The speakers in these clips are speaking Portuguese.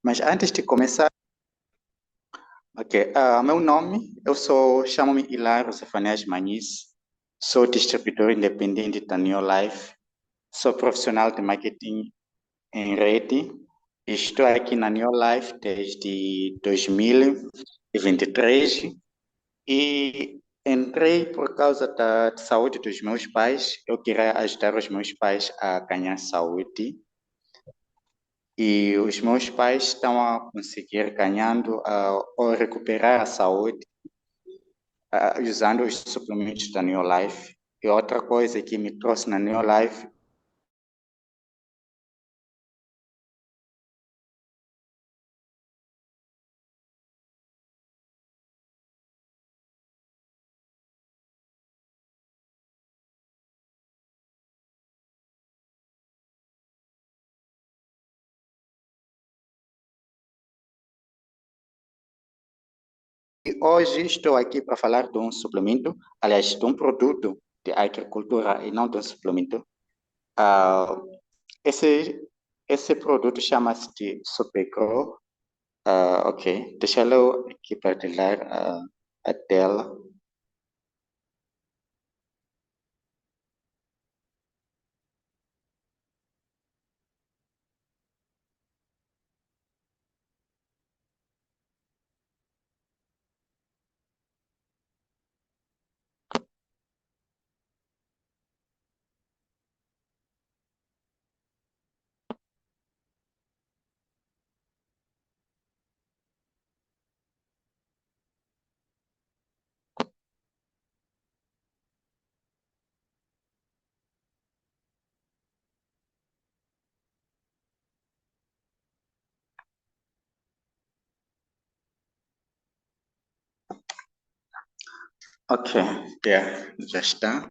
Mas antes de começar, ok, meu nome, chamo-me Hilário Zefanias Maniz, sou distribuidor independente da Neolife, sou profissional de marketing em rede, estou aqui na Neolife desde 2023 e entrei por causa da saúde dos meus pais. Eu queria ajudar os meus pais a ganhar saúde. E os meus pais estão a conseguir ganhando ou recuperar a saúde usando os suplementos da Neolife. E outra coisa que me trouxe na Neolife, e hoje estou aqui para falar de um suplemento, aliás, de um produto de agricultura e não de um suplemento. Ah, esse, esse produto chama-se de Supergrow. Ok, deixa eu aqui partilhar a tela. Ok, já está.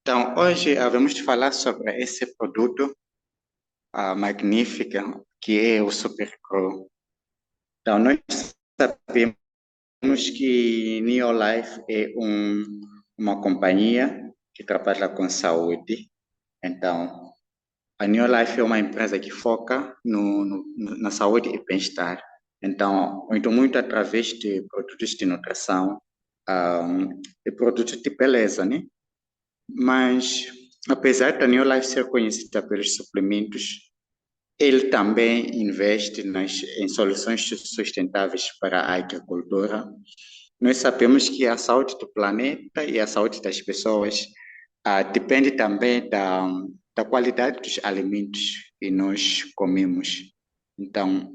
Então, hoje vamos falar sobre esse produto magnífico que é o Supergrow. Então, nós sabemos que Neolife é uma companhia que trabalha com saúde. Então, a Neolife é uma empresa que foca na saúde e bem-estar. Então, muito através de produtos de nutrição e produtos de beleza, né? Mas, apesar da Neolife ser conhecida pelos suplementos, ele também investe em soluções sustentáveis para a agricultura. Nós sabemos que a saúde do planeta e a saúde das pessoas depende também da qualidade dos alimentos que nós comemos. Então,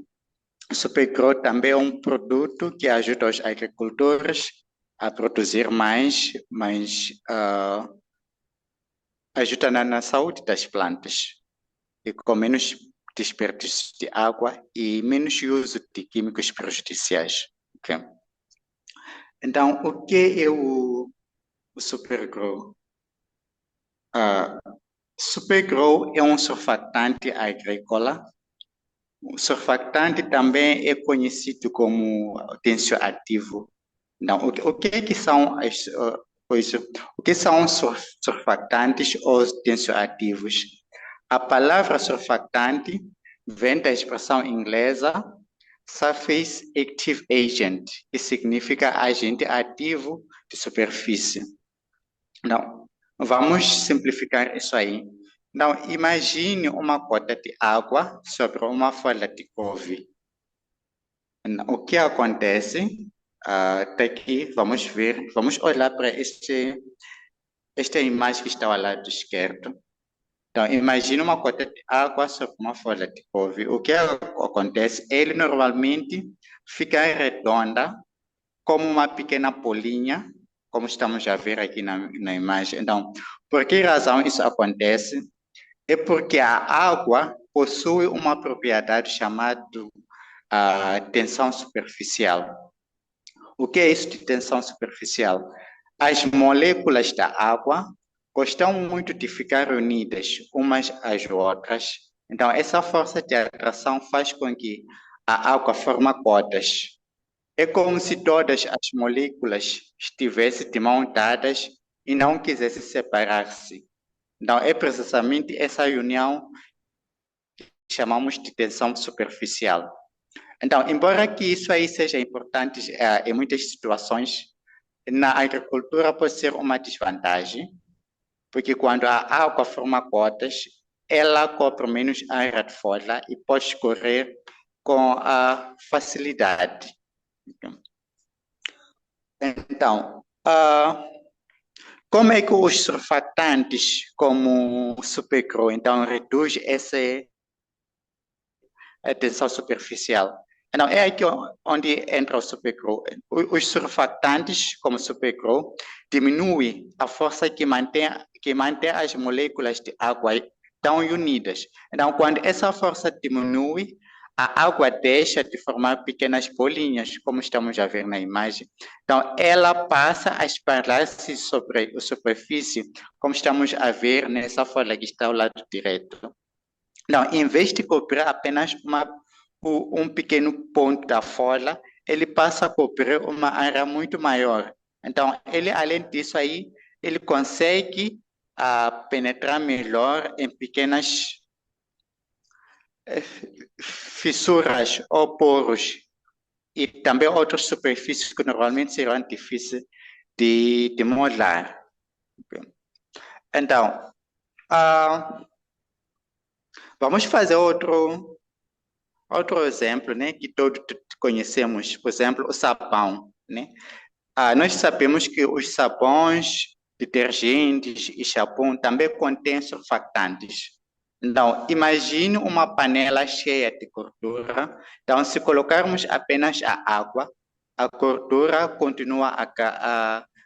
o Supergrow também é um produto que ajuda os agricultores a produzir mais ajuda na saúde das plantas e com menos desperdício de água e menos uso de químicos prejudiciais. Ok? Então, o que é o Supergrow? Ah, Supergrow é um surfactante agrícola. O surfactante também é conhecido como tensioativo. Então, o que é que são o que são surfactantes ou tensioativos? A palavra surfactante vem da expressão inglesa Surface Active Agent, que significa agente ativo de superfície. Não, vamos simplificar isso aí. Não, imagine uma gota de água sobre uma folha de couve. O que acontece? Tá aqui, vamos ver, vamos olhar para esta imagem que está ao lado esquerdo. Então, imagine uma gota de água sobre uma folha de couve. O que acontece? Ele normalmente fica redonda, como uma pequena bolinha, como estamos a ver aqui na imagem. Então, por que razão isso acontece? É porque a água possui uma propriedade chamada tensão superficial. O que é isso de tensão superficial? As moléculas da água gostam muito de ficar unidas umas às outras. Então, essa força de atração faz com que a água forme gotas. É como se todas as moléculas estivessem de mão dadas e não quisessem separar-se. Então, é precisamente essa união chamamos de tensão superficial. Então, embora que isso aí seja importante em muitas situações, na agricultura pode ser uma desvantagem, porque quando a água forma gotas, ela cobre menos área de folha e pode escorrer com a facilidade. Então, como é que os surfactantes, como o supergro, então reduz essa tensão superficial? Então, é aqui onde entra o supergro. Os surfactantes, como o supergro, diminuem a força que mantém as moléculas de água tão unidas. Então, quando essa força diminui, a água deixa de formar pequenas bolinhas, como estamos a ver na imagem. Então, ela passa a espalhar-se sobre a superfície, como estamos a ver nessa folha que está ao lado direito. Não, em vez de cobrir apenas um pequeno ponto da folha, ele passa a cobrir uma área muito maior. Então, ele, além disso aí, ele consegue penetrar melhor em pequenas fissuras ou poros e também outras superfícies que normalmente serão difíceis de moldar. Então, vamos fazer outro exemplo, né, que todos conhecemos, por exemplo, o sabão, né? Nós sabemos que os sabões, detergentes e shampoo também contêm surfactantes. Então, imagine uma panela cheia de gordura. Então, se colocarmos apenas a água, a gordura continua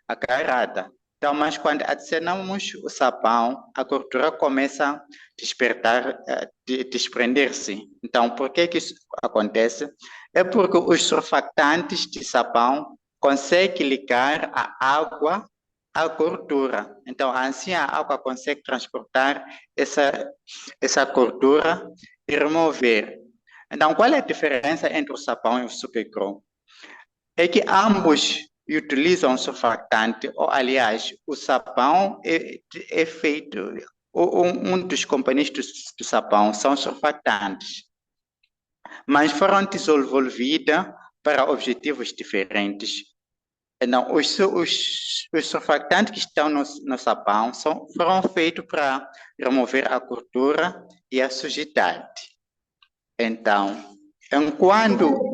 agarrada. Então, mas quando adicionamos o sabão, a gordura começa a despertar, desprender-se. Então, por que isso acontece? É porque os surfactantes de sabão conseguem ligar a água à gordura. Então, assim a água consegue transportar essa gordura e remover. Então, qual é a diferença entre o sabão e o superglue? É que ambos utilizam surfactante, ou aliás, o sabão é feito, um dos componentes do sabão são surfactantes, mas foram desenvolvidos para objetivos diferentes. Não, os surfactantes que estão no sabão foram feitos para remover a gordura e a sujidade. Então, enquanto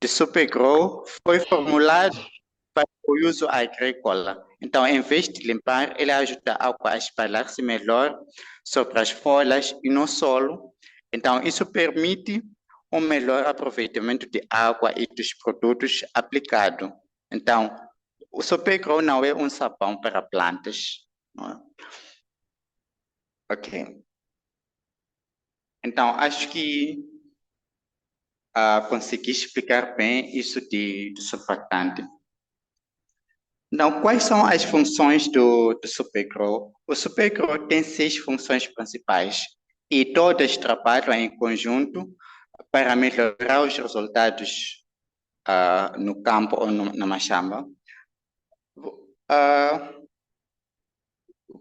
de superglue foi formulado para o uso agrícola. Então, em vez de limpar, ele ajuda a água a espalhar-se melhor sobre as folhas e no solo. Então, isso permite um melhor aproveitamento de água e dos produtos aplicados. Então, o superglue não é um sabão para plantas. Não é? Ok. Então, acho que consegui explicar bem isso do surfactante. Então, quais são as funções do superglue? O superglue tem 6 funções principais e todas trabalham em conjunto para melhorar os resultados no campo ou na machamba. A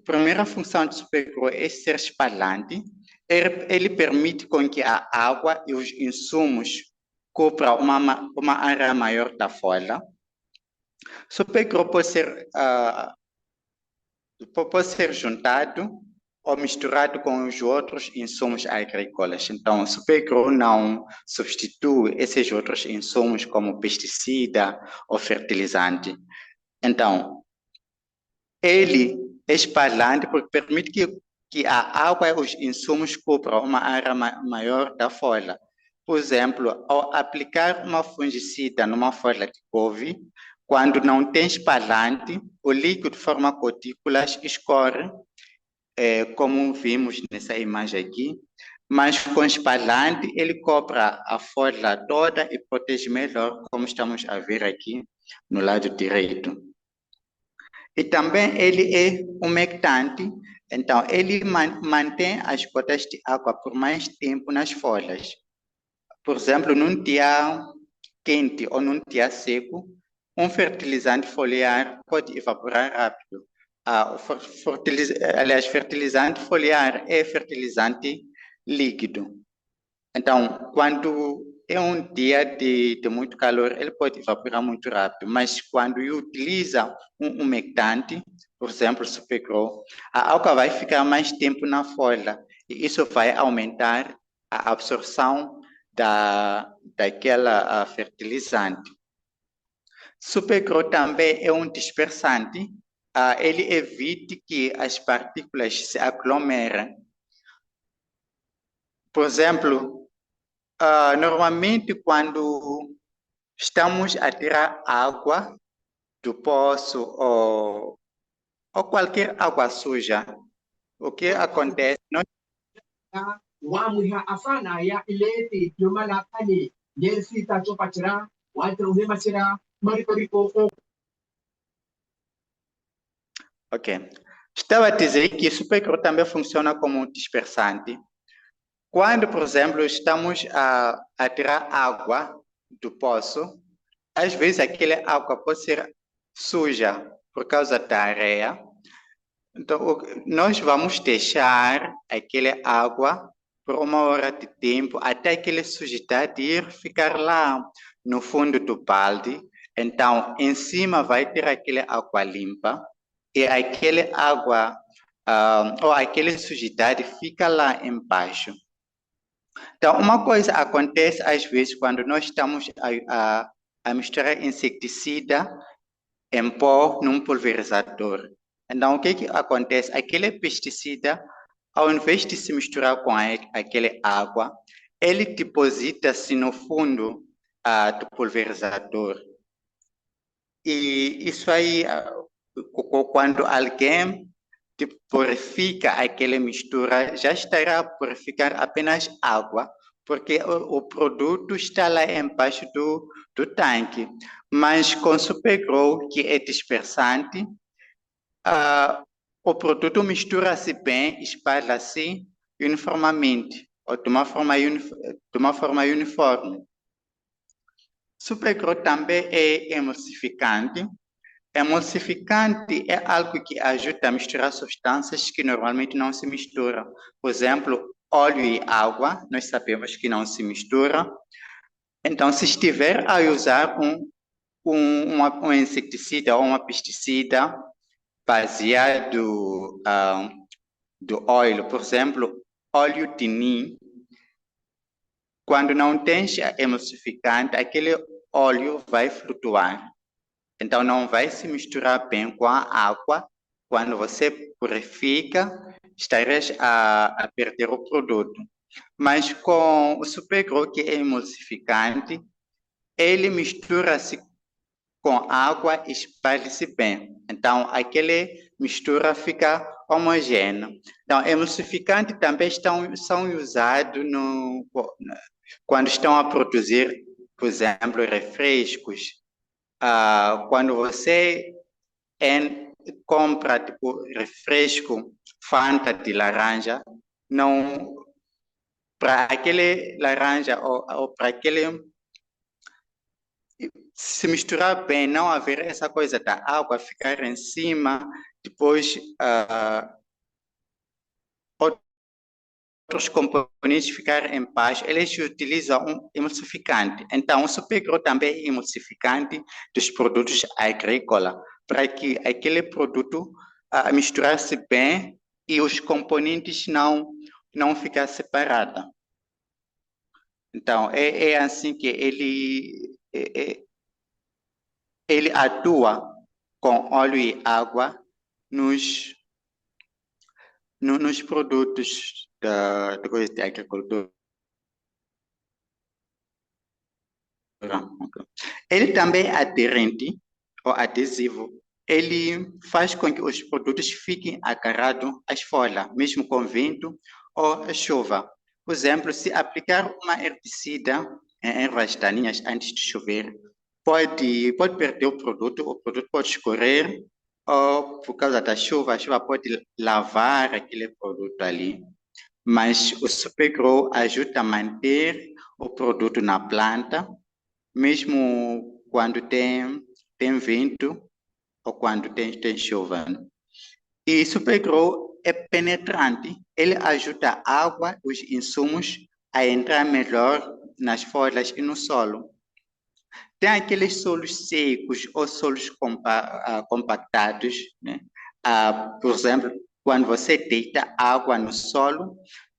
primeira função do superglue é ser espalhante. Ele permite com que a água e os insumos cubram uma área maior da folha. Superglue pode ser juntado ou misturado com os outros insumos agrícolas. Então, o superglue não substitui esses outros insumos como pesticida ou fertilizante. Então, ele é espalhante porque permite que a água e os insumos cubram uma área maior da folha. Por exemplo, ao aplicar uma fungicida numa folha de couve, quando não tem espalhante, o líquido forma gotículas escorre, como vimos nessa imagem aqui, mas com espalhante ele cobre a folha toda e protege melhor, como estamos a ver aqui no lado direito. E também ele é umectante, então ele mantém as gotas de água por mais tempo nas folhas. Por exemplo, num dia quente ou num dia seco, um fertilizante foliar pode evaporar rápido, aliás, fertilizante foliar é fertilizante líquido. Então, quando é um dia de muito calor, ele pode evaporar muito rápido, mas quando utiliza um umectante, por exemplo, Supergrow, a água vai ficar mais tempo na folha e isso vai aumentar a absorção daquela fertilizante. Supergrow também é um dispersante, ele evita que as partículas se aglomerem. Por exemplo, normalmente quando estamos a tirar água do poço ou qualquer água suja, o que acontece? Wamuha afana ya ileti jumala tani jersi ta chopachira waltra uhemachira maripariko. Ok. Estava a dizer que o Supergrow também funciona como um dispersante. Quando, por exemplo, estamos a tirar água do poço, às vezes aquela água pode ser suja por causa da areia. Então, nós vamos deixar aquela água por uma hora de tempo até aquela sujidade ir ficar lá no fundo do balde. Então, em cima vai ter aquela água limpa e aquela água ou aquela sujidade fica lá embaixo. Então, uma coisa acontece às vezes quando nós estamos a misturar inseticida em pó num pulverizador. Então, o que acontece? Aquele pesticida, ao invés de se misturar com aquela água, ele deposita-se no fundo do pulverizador. E isso aí, quando alguém purifica aquela mistura, já estará a purificar apenas água, porque o produto está lá embaixo do tanque. Mas com Supergrow, que é dispersante, o produto mistura-se bem, espalha-se uniformemente, ou de uma forma uniforme. Supergrow também é emulsificante. Emulsificante é algo que ajuda a misturar substâncias que normalmente não se misturam. Por exemplo, óleo e água, nós sabemos que não se misturam. Então, se estiver a usar um inseticida ou uma pesticida baseado do óleo, por exemplo, óleo de NIM, quando não tem emulsificante, aquele óleo vai flutuar. Então, não vai se misturar bem com a água. Quando você purifica, estarás a perder o produto. Mas com o Supergrow, que é emulsificante, ele mistura-se com água e espalha-se bem. Então, aquela mistura fica homogênea. Então, emulsificantes também são usados quando estão a produzir, por exemplo, refrescos. Quando você compra tipo refresco Fanta de laranja, não para aquele laranja ou para aquele se misturar bem, não haver essa coisa da água ficar em cima, depois outros componentes ficar em paz, eles utilizam um emulsificante. Então, o Supergrow também é emulsificante dos produtos agrícolas, para que aquele produto misturar-se bem e os componentes não ficar separados. Então, é assim que ele atua com óleo e água nos produtos da coisa de agricultura. Ele também é aderente ou adesivo. Ele faz com que os produtos fiquem agarrados às folhas, mesmo com vento ou chuva. Por exemplo, se aplicar uma herbicida em ervas daninhas antes de chover, pode perder o produto pode escorrer, ou por causa da chuva, a chuva pode lavar aquele produto ali. Mas o Supergrow ajuda a manter o produto na planta, mesmo quando tem vento ou quando tem chuva. E Supergrow é penetrante, ele ajuda a água, os insumos a entrar melhor nas folhas e no solo. Tem aqueles solos secos ou solos compactados, né? Por exemplo, quando você deita água no solo,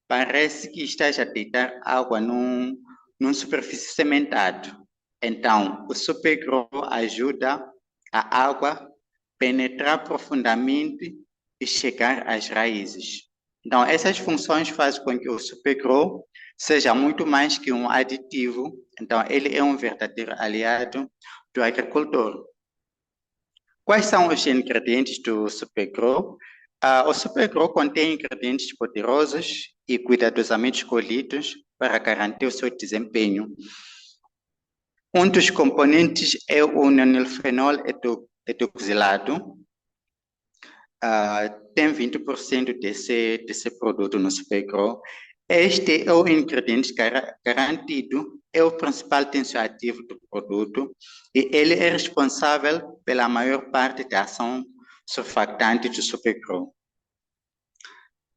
parece que estás a deitar água numa superfície cimentada. Então, o Supergrow ajuda a água penetrar profundamente e chegar às raízes. Então, essas funções fazem com que o Supergrow seja muito mais que um aditivo. Então, ele é um verdadeiro aliado do agricultor. Quais são os ingredientes do Supergrow? O Supergrow contém ingredientes poderosos e cuidadosamente escolhidos para garantir o seu desempenho. Um dos componentes é o nonilfenol etoxilado. Tem 20% desse produto no Supergrow. Este é o ingrediente garantido, é o principal tensioativo do produto e ele é responsável pela maior parte da ação surfactante do Supergrow.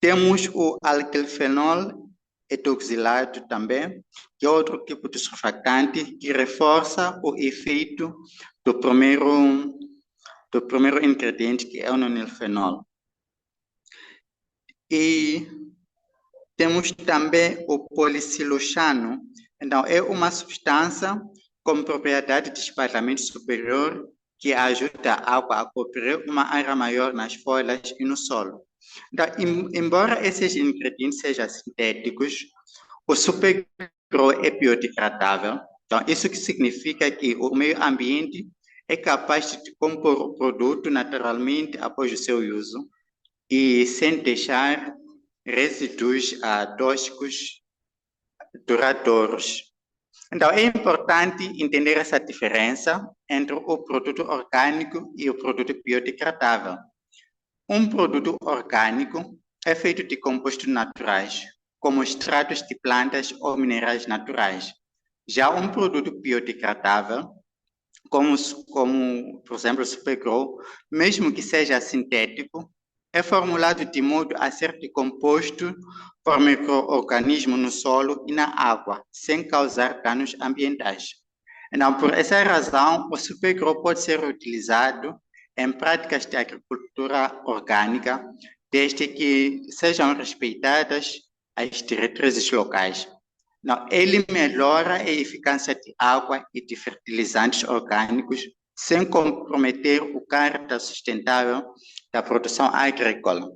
Temos o alquilfenol etoxilado também, que é outro tipo de surfactante que reforça o efeito do primeiro ingrediente, que é o nonilfenol. E temos também o policiloxano. Então, é uma substância com propriedade de espalhamento superior que ajuda a água a cobrir uma área maior nas folhas e no solo. Então, embora esses ingredientes sejam sintéticos, o Supergrow é biodegradável. Então, isso que significa que o meio ambiente é capaz de decompor o produto naturalmente após o seu uso e sem deixar resíduos tóxicos duradouros. Então, é importante entender essa diferença entre o produto orgânico e o produto biodegradável. Um produto orgânico é feito de compostos naturais, como extratos de plantas ou minerais naturais. Já um produto biodegradável, como por exemplo, o Supergrow, mesmo que seja sintético, é formulado de modo a ser decomposto por micro-organismos no solo e na água, sem causar danos ambientais. Então, por essa razão, o Supergrow pode ser utilizado em práticas de agricultura orgânica, desde que sejam respeitadas as diretrizes locais. Não, ele melhora a eficácia de água e de fertilizantes orgânicos sem comprometer o caráter sustentável da produção agrícola.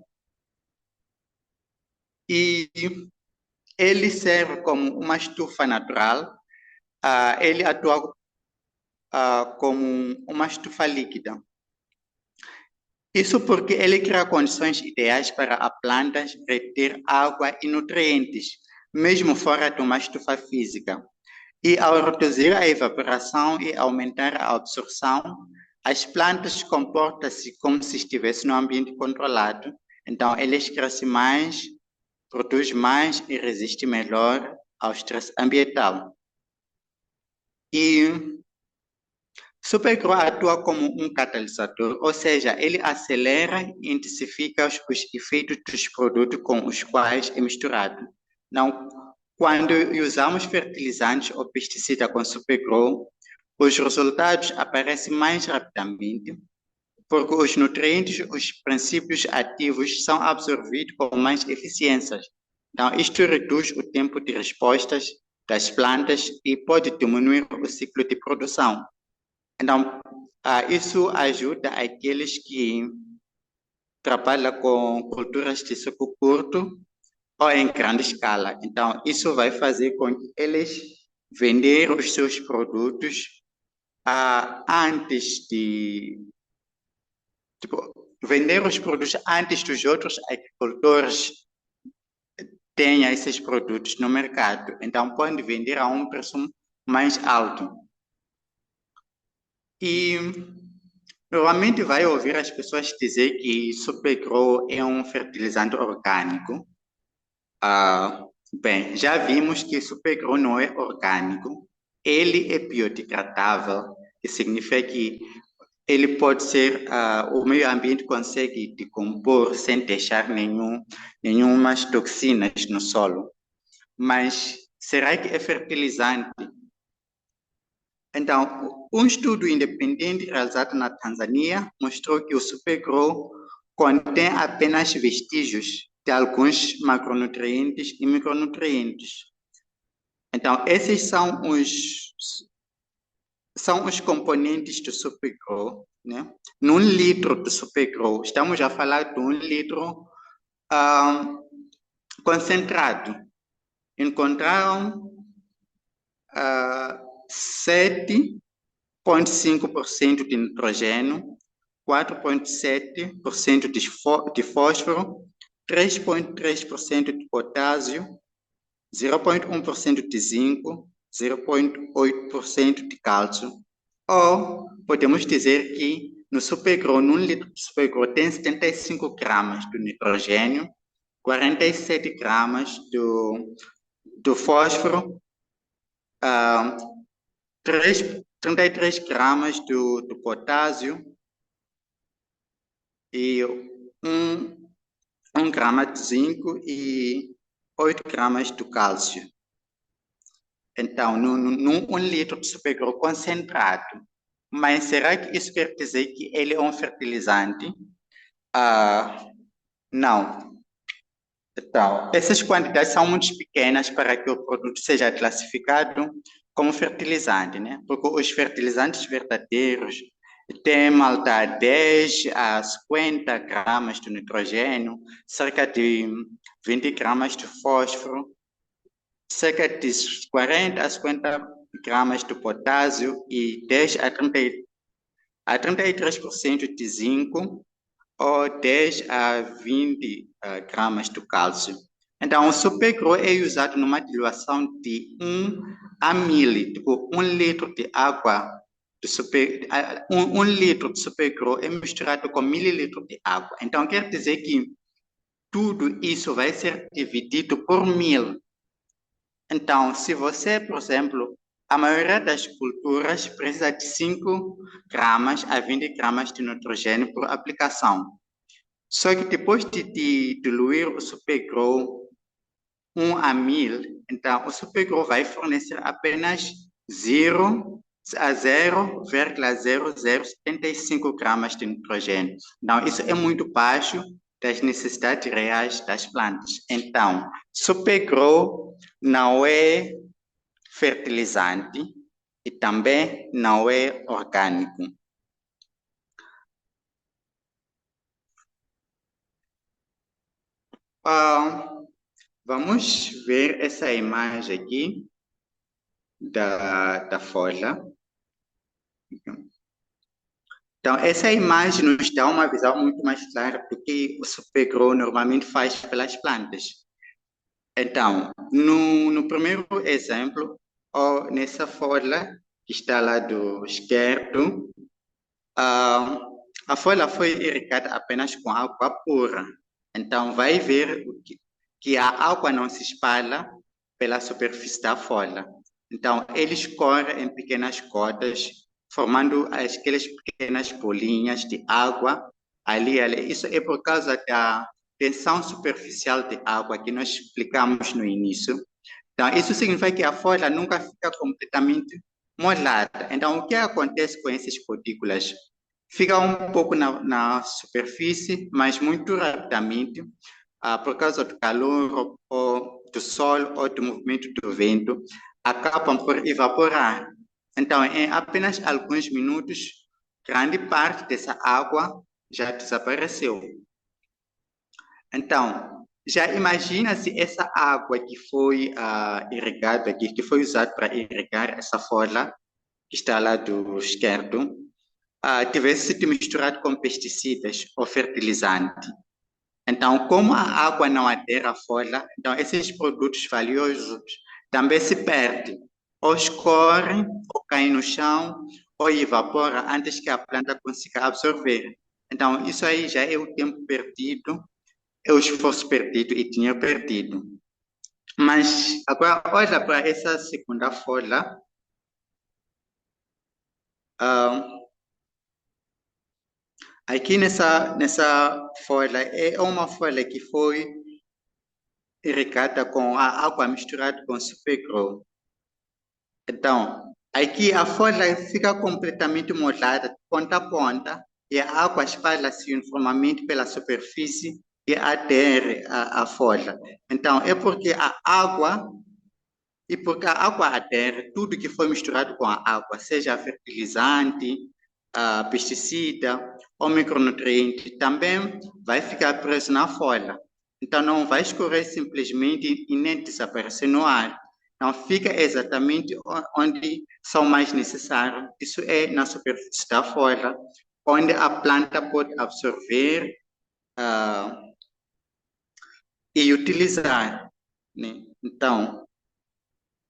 E ele serve como uma estufa natural, ele atua como uma estufa líquida. Isso porque ele cria condições ideais para a planta reter água e nutrientes, mesmo fora de uma estufa física. E ao reduzir a evaporação e aumentar a absorção, as plantas comportam-se como se estivessem num ambiente controlado. Então, eles crescem mais, produzem mais e resistem melhor ao estresse ambiental. E Supergrow atua como um catalisador, ou seja, ele acelera e intensifica os efeitos dos produtos com os quais é misturado. Não, quando usamos fertilizantes ou pesticidas com Supergrow, os resultados aparecem mais rapidamente, porque os nutrientes, os princípios ativos são absorvidos com mais eficiência. Então, isto reduz o tempo de respostas das plantas e pode diminuir o ciclo de produção. Então, isso ajuda aqueles que trabalham com culturas de ciclo curto ou em grande escala. Então, isso vai fazer com que eles venderem os seus produtos antes de... vender os produtos antes dos outros agricultores tenham esses produtos no mercado. Então, pode vender a um preço mais alto. E normalmente vai ouvir as pessoas dizer que Supergrow é um fertilizante orgânico. Bem, já vimos que Supergrow não é orgânico, ele é biodegradável, que significa que ele pode ser, o meio ambiente consegue decompor sem deixar nenhumas toxinas no solo. Mas será que é fertilizante? Então, um estudo independente realizado na Tanzânia mostrou que o supergrow contém apenas vestígios de alguns macronutrientes e micronutrientes. Então, esses são os componentes do supergrow, né? Num litro de supergrow, estamos a falar de um litro concentrado. Encontraram 7,5% de nitrogênio, 4,7% de fósforo, 3,3% de potássio, 0,1% de zinco, 0,8% de cálcio. Ou podemos dizer que no supergrow, num litro de supergrow, tem 75 gramas do nitrogênio, 47 gramas do fósforo, 33 gramas do potássio e 1 grama de zinco e 8 gramas do cálcio. Então, num 1 litro de supergrow concentrado. Mas será que isso quer dizer que ele é um fertilizante? Não. Então, essas quantidades são muito pequenas para que o produto seja classificado como fertilizante, né? Porque os fertilizantes verdadeiros têm malta 10 a 50 gramas de nitrogênio, cerca de 20 gramas de fósforo, cerca de 40 a 50 gramas de potássio e 10 a 33% de zinco, ou 10 a 20 gramas de cálcio. Então, o supergrow é usado numa diluição de 1 a 1000, tipo 1 litro de água, um litro de supergrow é misturado com 1000 litros de água. Então, quer dizer que tudo isso vai ser dividido por 1000. Então, se você, por exemplo, a maioria das culturas precisa de 5 gramas a 20 gramas de nitrogênio por aplicação. Só que depois de diluir o supergrow 1 a 1000, então o supergrow vai fornecer apenas 0,0075 gramas de nitrogênio. Então, isso é muito baixo das necessidades reais das plantas. Então, supergrow não é fertilizante e também não é orgânico. Vamos ver essa imagem aqui da folha. Então, essa imagem nos dá uma visão muito mais clara do que o supergrow normalmente faz pelas plantas. Então, no primeiro exemplo, nessa folha que está lá do esquerdo, a folha foi irrigada apenas com água pura. Então, vai ver que a água não se espalha pela superfície da folha. Então, eles correm em pequenas gotas, formando aquelas pequenas bolinhas de água ali. Isso é por causa da tensão superficial de água que nós explicamos no início. Então, isso significa que a folha nunca fica completamente molhada. Então, o que acontece com essas gotículas? Fica um pouco na superfície, mas muito rapidamente, por causa do calor, ou do sol, ou do movimento do vento, acabam por evaporar. Então, em apenas alguns minutos, grande parte dessa água já desapareceu. Então, já imagina se essa água que foi irrigada aqui, que foi usada para irrigar essa folha, que está lá do esquerdo, tivesse sido misturado com pesticidas ou fertilizante. Então, como a água não adere à folha, então esses produtos valiosos também se perdem, ou escorrem, ou caem no chão, ou evaporam antes que a planta consiga absorver. Então, isso aí já é o tempo perdido, é o esforço perdido e dinheiro perdido. Mas agora olha para essa segunda folha. Aqui nessa folha, é uma folha que foi irrigada com a água misturada com supergro. Então, aqui a folha fica completamente molhada de ponta a ponta e a água espalha-se uniformemente pela superfície e adere à folha. Então, porque a água adere, tudo que foi misturado com a água, seja fertilizante, pesticida ou micronutriente, também vai ficar preso na folha. Então, não vai escorrer simplesmente e nem desaparecer no ar. Então, fica exatamente onde são mais necessários. Isso é na superfície da folha, onde a planta pode absorver e utilizar, né? Então,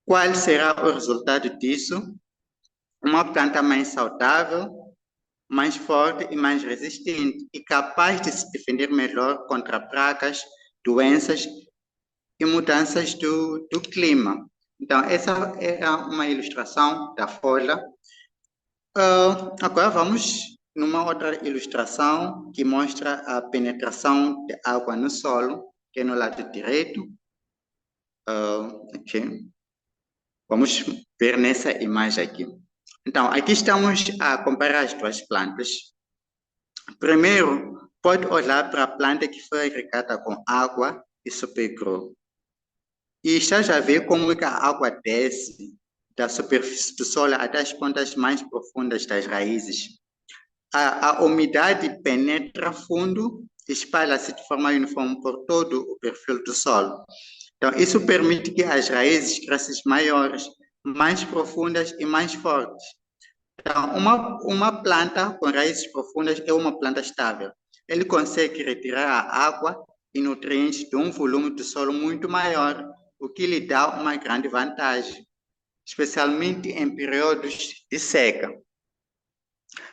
qual será o resultado disso? Uma planta mais saudável, mais forte e mais resistente e capaz de se defender melhor contra pragas, doenças e mudanças do clima. Então, essa era uma ilustração da folha. Agora vamos numa outra ilustração que mostra a penetração de água no solo, que é no lado direito. Ok. Vamos ver nessa imagem aqui. Então, aqui estamos a comparar as duas plantas. Primeiro, pode olhar para a planta que foi irrigada com água e supergro. E está já a ver como que a água desce da superfície do solo até as pontas mais profundas das raízes. A umidade penetra fundo e espalha-se de forma uniforme por todo o perfil do solo. Então, isso permite que as raízes cresçam maiores, mais profundas e mais fortes. Então, uma planta com raízes profundas é uma planta estável. Ele consegue retirar a água e nutrientes de um volume do solo muito maior, o que lhe dá uma grande vantagem, especialmente em períodos de seca.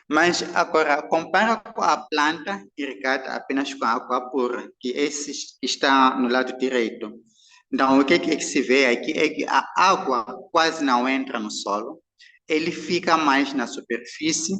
Mas agora, compara com a planta irrigada apenas com água pura, que esse está no lado direito. Então, o que se vê aqui é que a água quase não entra no solo, ele fica mais na superfície,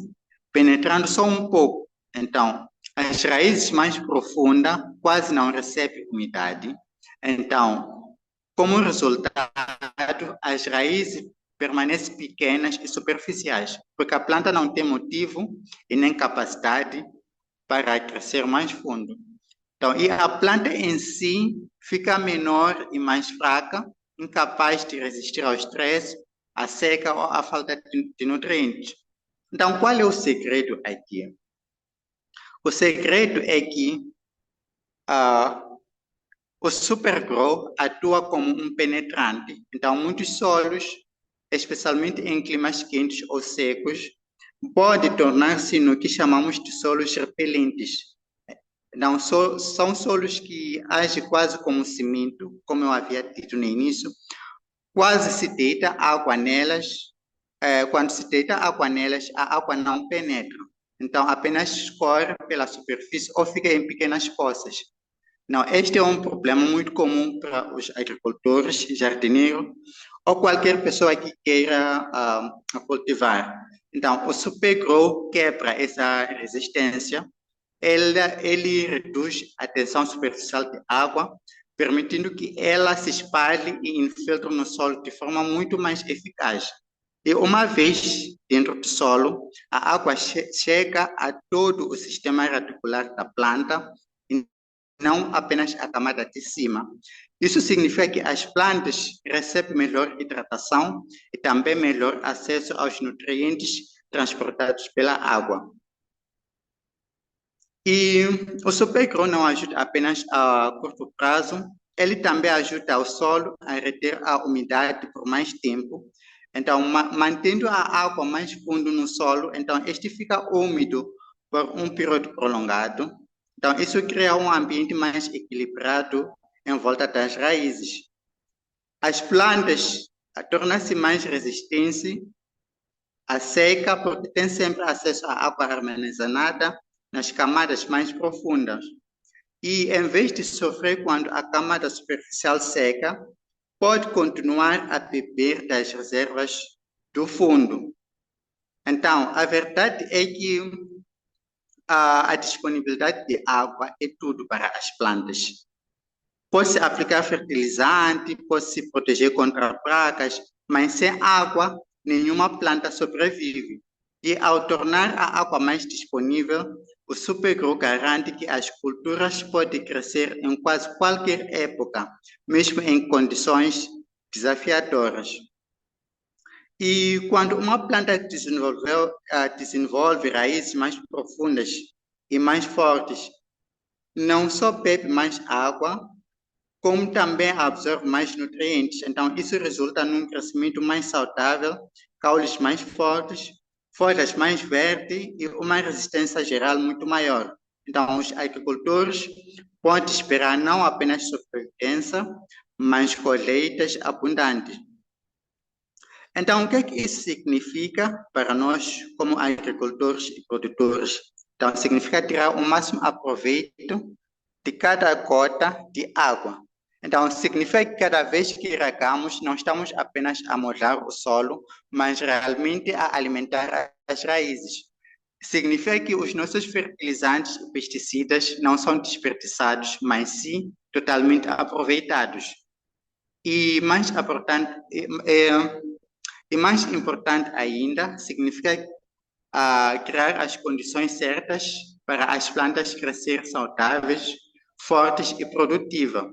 penetrando só um pouco. Então, as raízes mais profundas quase não recebem umidade. Então, como resultado, as raízes permanecem pequenas e superficiais, porque a planta não tem motivo e nem capacidade para crescer mais fundo. Então, e a planta em si fica menor e mais fraca, incapaz de resistir ao estresse, à seca ou à falta de nutrientes. Então, qual é o segredo aqui? O segredo é que o supergro atua como um penetrante. Então, muitos solos, especialmente em climas quentes ou secos, podem tornar-se no que chamamos de solos repelentes. Não, são solos que agem quase como cimento, como eu havia dito no início. Quase se deita água nelas. Quando se deita água nelas, a água não penetra. Então, apenas escorre pela superfície ou fica em pequenas poças. Não, este é um problema muito comum para os agricultores, jardineiros ou qualquer pessoa que queira cultivar. Então, o supergro quebra essa resistência. Ele reduz a tensão superficial de água, permitindo que ela se espalhe e infiltre no solo de forma muito mais eficaz. E uma vez dentro do solo, a água chega a todo o sistema radicular da planta, e não apenas a camada de cima. Isso significa que as plantas recebem melhor hidratação e também melhor acesso aos nutrientes transportados pela água. E o supergro não ajuda apenas a curto prazo, ele também ajuda o solo a reter a umidade por mais tempo. Então, mantendo a água mais fundo no solo, então este fica úmido por um período prolongado. Então, isso cria um ambiente mais equilibrado em volta das raízes. As plantas tornam-se mais resistentes à seca porque têm sempre acesso à água armazenada nas camadas mais profundas. E, em vez de sofrer quando a camada superficial seca, pode continuar a beber das reservas do fundo. Então, a verdade é que a disponibilidade de água é tudo para as plantas. Pode-se aplicar fertilizante, pode-se proteger contra pragas, mas sem água, nenhuma planta sobrevive. E ao tornar a água mais disponível, o Supergrow garante que as culturas podem crescer em quase qualquer época, mesmo em condições desafiadoras. E quando uma planta desenvolve raízes mais profundas e mais fortes, não só bebe mais água, como também absorve mais nutrientes. Então, isso resulta num crescimento mais saudável, caules mais fortes, folhas mais verdes e uma resistência geral muito maior. Então, os agricultores podem esperar não apenas sobrevivência, mas colheitas abundantes. Então, o que é que isso significa para nós, como agricultores e produtores? Então, significa tirar o máximo aproveito de cada gota de água. Então, significa que cada vez que regamos, não estamos apenas a molhar o solo, mas realmente a alimentar as raízes. Significa que os nossos fertilizantes e pesticidas não são desperdiçados, mas sim totalmente aproveitados. E mais importante, mais importante ainda, significa criar as condições certas para as plantas crescer saudáveis, fortes e produtivas.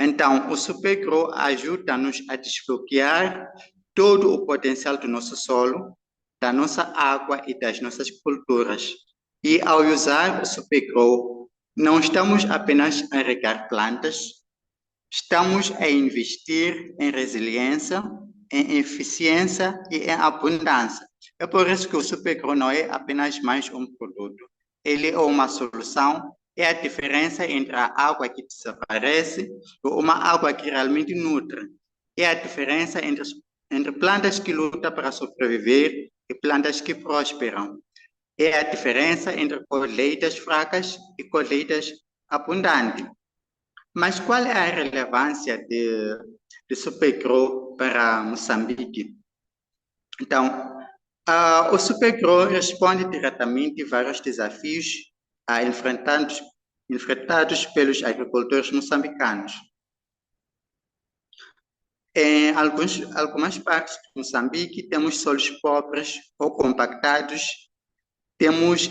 Então, o Supergrow ajuda-nos a desbloquear todo o potencial do nosso solo, da nossa água e das nossas culturas. E ao usar o Supergrow, não estamos apenas a regar plantas, estamos a investir em resiliência, em eficiência e em abundância. É por isso que o Supergrow não é apenas mais um produto. Ele é uma solução, é a diferença entre a água que desaparece e uma água que realmente nutre. É a diferença entre plantas que lutam para sobreviver e plantas que prosperam. É a diferença entre colheitas fracas e colheitas abundantes. Mas qual é a relevância de Supergrow para Moçambique? Então, o Supergrow responde diretamente a vários desafios enfrentados pelos agricultores moçambicanos. Em algumas partes de Moçambique, temos solos pobres ou compactados, temos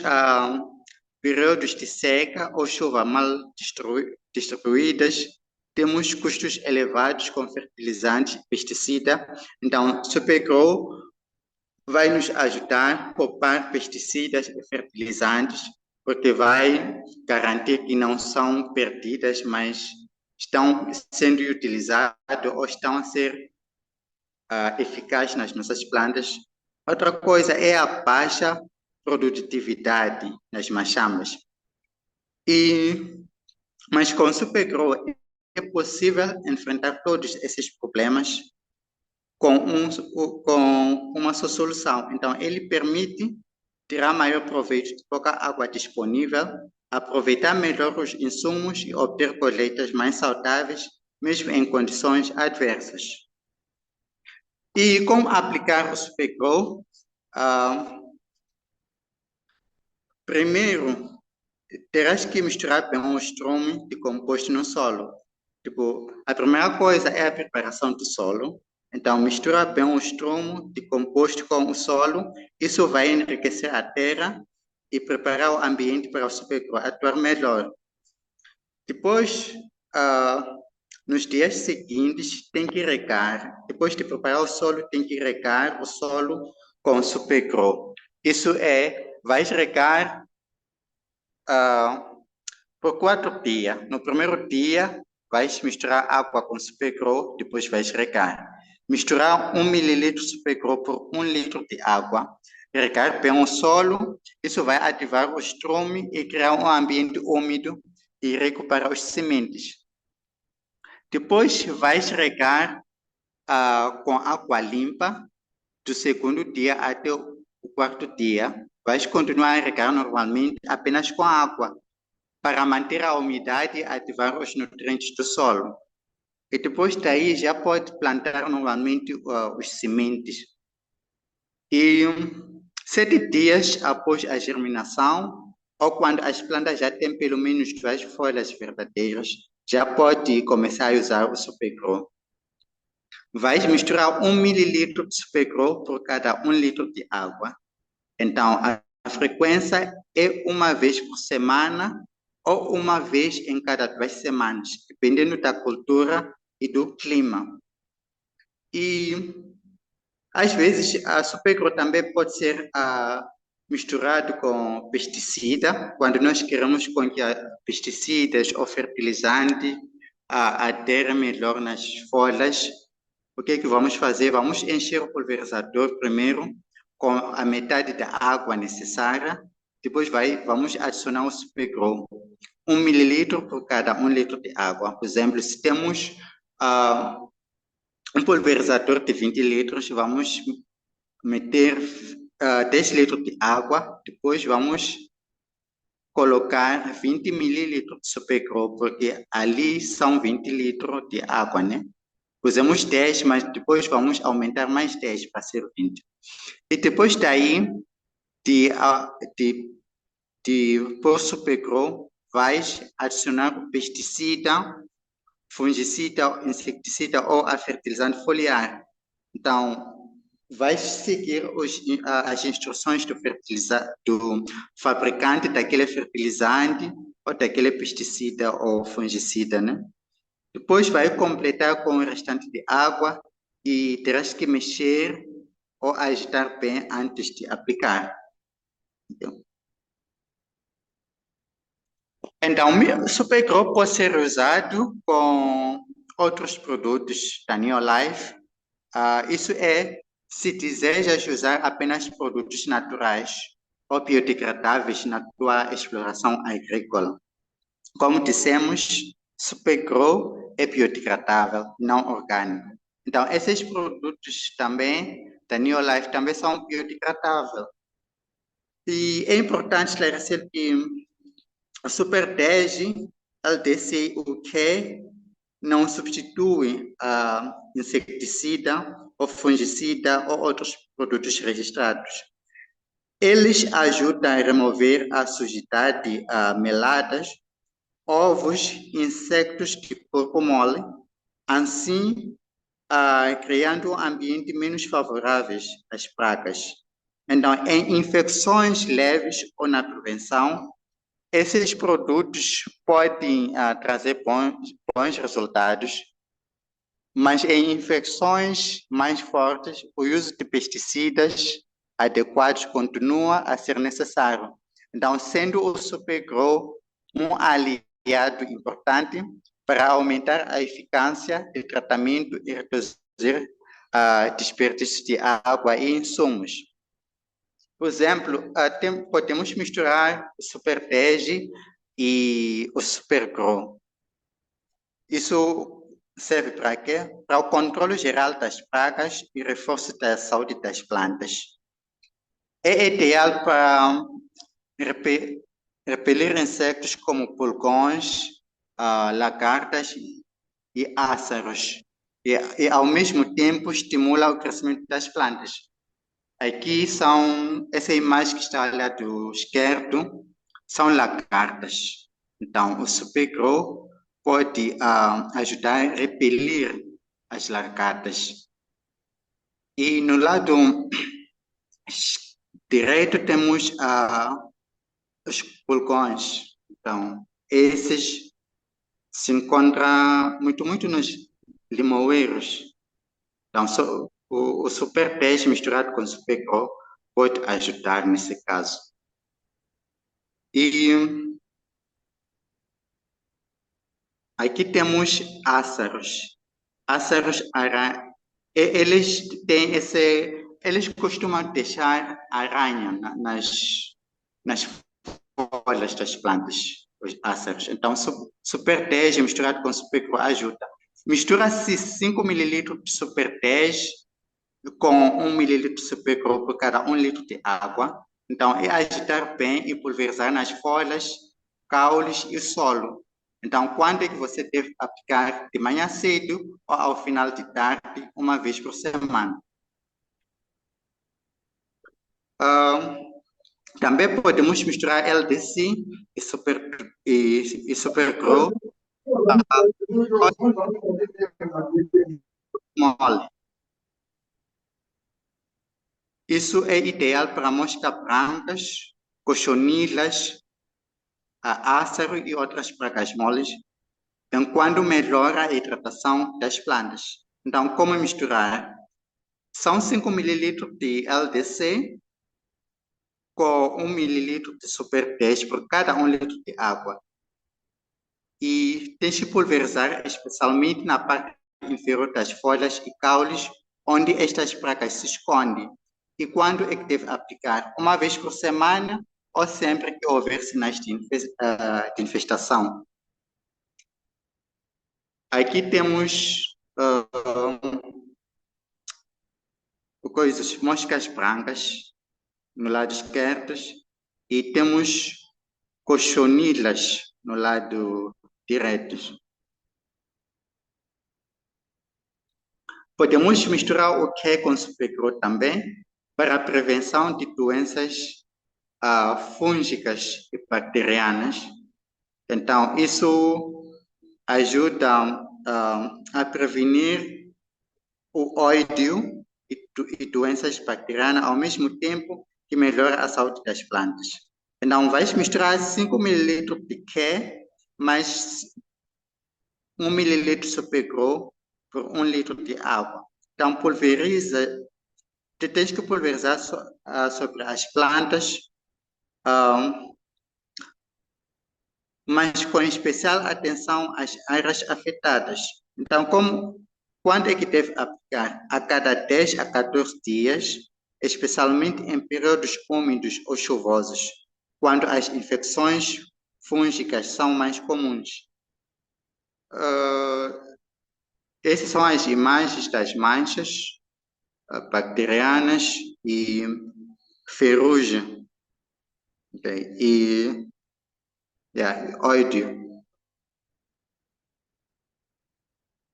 períodos de seca ou chuva mal distribuídas, temos custos elevados com fertilizantes e pesticidas. Então, Supergrow vai nos ajudar a poupar pesticidas e fertilizantes, porque vai garantir que não são perdidas, mas estão sendo utilizadas ou estão a ser eficazes nas nossas plantas. Outra coisa é a baixa produtividade nas machamas. Mas com o Supergrow é possível enfrentar todos esses problemas com uma só solução. Então, ele permite tirar maior proveito de pouca água disponível, aproveitar melhor os insumos e obter colheitas mais saudáveis, mesmo em condições adversas. E como aplicar o Supergrow? Primeiro, terás que misturar bem o estrume de composto no solo. A primeira coisa é a preparação do solo. Então, mistura bem o estrume de composto com o solo. Isso vai enriquecer a terra e preparar o ambiente para o Supergrow atuar melhor. Depois, nos dias seguintes, tem que regar. Depois de preparar o solo, tem que regar o solo com o Supergrow. Isso vais regar por 4 dias. No primeiro dia, vais misturar água com Supergrow, depois vais regar. Misturar 1 mililitro de Supergrow por 1 litro de água. Regar bem o solo, isso vai ativar o estrume e criar um ambiente úmido e recuperar os sementes. Depois vais regar com água limpa do segundo dia até o 4º dia. Vais continuar a regar normalmente apenas com água para manter a umidade e ativar os nutrientes do solo. E depois daí já pode plantar normalmente os sementes. E 7 dias após a germinação, ou quando as plantas já têm pelo menos 2 folhas verdadeiras, já pode começar a usar o Supergrow. Vais misturar 1 mililitro de Supergrow por cada 1 litro de água. Então, a frequência é uma vez por semana ou uma vez em cada 2 semanas, dependendo da cultura e do clima. E às vezes a Supergrow também pode ser misturado com pesticida, quando nós queremos com que pesticidas ou fertilizante aderem melhor nas folhas. O que é que vamos fazer? Vamos encher o pulverizador primeiro com a metade da água necessária, depois vamos adicionar o Supergrow. 1 mililitro por cada 1 litro de água. Por exemplo, se temos um pulverizador de 20 litros, vamos meter 10 litros de água, depois vamos colocar 20 mililitros de Supergrow, porque ali são 20 litros de água, né? Usamos 10, mas depois vamos aumentar mais 10 para ser 20. E depois daí, de pôr Supergrow, vais adicionar o pesticida, fungicida, inseticida ou a fertilizante foliar. Então, vais seguir as instruções do fabricante daquele fertilizante ou daquele pesticida ou fungicida, né? Depois vai completar com o restante de água e terás que mexer ou agitar bem antes de aplicar. Então, o Supergrow pode ser usado com outros produtos da Neolife. Isso é, se desejas usar apenas produtos naturais ou biodegradáveis na tua exploração agrícola. Como dissemos, Supergrow é biodegradável, não orgânico. Então, esses produtos também, da Neolife, também são biodegradáveis. E é importante esclarecer que o Super 10, LDCUQ, não substitui inseticida ou fungicida ou outros produtos registrados. Eles ajudam a remover a sujidade, meladas, ovos, insectos de corpo mole, assim criando um ambiente menos favorável às pragas. Então, em infecções leves ou na prevenção, esses produtos podem trazer bons resultados, mas em infecções mais fortes, o uso de pesticidas adequados continua a ser necessário. Então, sendo o Supergrow um aliado importante para aumentar a eficácia do tratamento e reduzir desperdício de água e insumos. Por exemplo, podemos misturar o Super 10 e o Supergrow. Isso serve para quê? Para o controle geral das pragas e reforço da saúde das plantas. É ideal para repelir insectos como pulgões, lagartas e ácaros. E ao mesmo tempo estimula o crescimento das plantas. Aqui essa imagem que está ao lado esquerdo, são lagartas. Então, o Supergrow pode ajudar a repelir as lagartas. E no lado direito temos os pulgões. Então, esses se encontram muito nos limoeiros. Então, o Super 10 misturado com o Supergrow pode ajudar nesse caso. E aqui temos ácaros. Ácaros, eles costumam deixar aranha nas folhas das plantas, os ácaros. Então, Super 10 misturado com Supergrow ajuda. Mistura-se 5 ml de Super 10 com 1 ml de Supergrow por cada 1 litro de água. Então, é agitar bem e pulverizar nas folhas, caules e solo. Então, quando é que você deve aplicar? De manhã cedo ou ao final de tarde, uma vez por semana. Ah, também podemos misturar LDC e Super Grow mole. Isso é ideal para moscas brancas, cochonilhas, ácaro e outras pragas moles, enquanto melhora a hidratação das plantas. Então, como misturar? São 5 ml de LDC com 1 ml de Super 10 por cada 1 litro de água. E tens que pulverizar especialmente na parte inferior das folhas e caules, onde estas pragas se escondem. E quando é que deve aplicar? Uma vez por semana ou sempre que houver sinais de infestação. Aqui temos moscas brancas no lado esquerdo e temos cochonilhas no lado direito. Podemos misturar o que com Supergrow também para a prevenção de doenças fúngicas e bacterianas. Então, isso ajuda a prevenir o ódio e doenças bacterianas ao mesmo tempo que melhora a saúde das plantas. Então, vais misturar 5 ml de Care mais 1 ml de Supergrow por 1 litro de água. Então, pulveriza, tens que pulverizar sobre as plantas, mas com especial atenção às áreas afetadas. Então, quando é que deve aplicar? A cada 10 a 14 dias, especialmente em períodos úmidos ou chuvosos, quando as infecções fúngicas são mais comuns. Essas são as imagens das manchas bacterianas e ferrugem, okay? E ódio.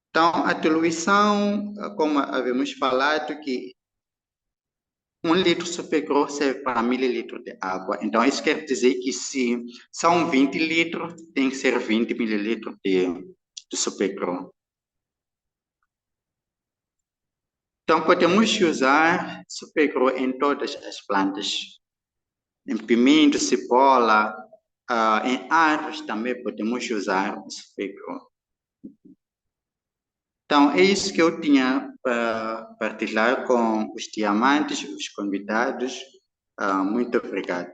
Então, a diluição, como havíamos falado, que 1 litro Supergrow serve para 1 mililitro de água. Então, isso quer dizer que se são 20 litros, tem que ser 20 mililitros de Supergrow. Então, podemos usar Supergrow em todas as plantas. Em pimento, cebola, em árvores também podemos usar o Supergrow. Então, é isso que eu tinha para partilhar com os diamantes, os convidados. Muito obrigado.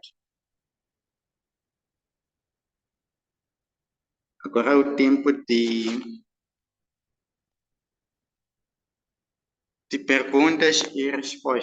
Agora é o tempo de perguntas e respostas.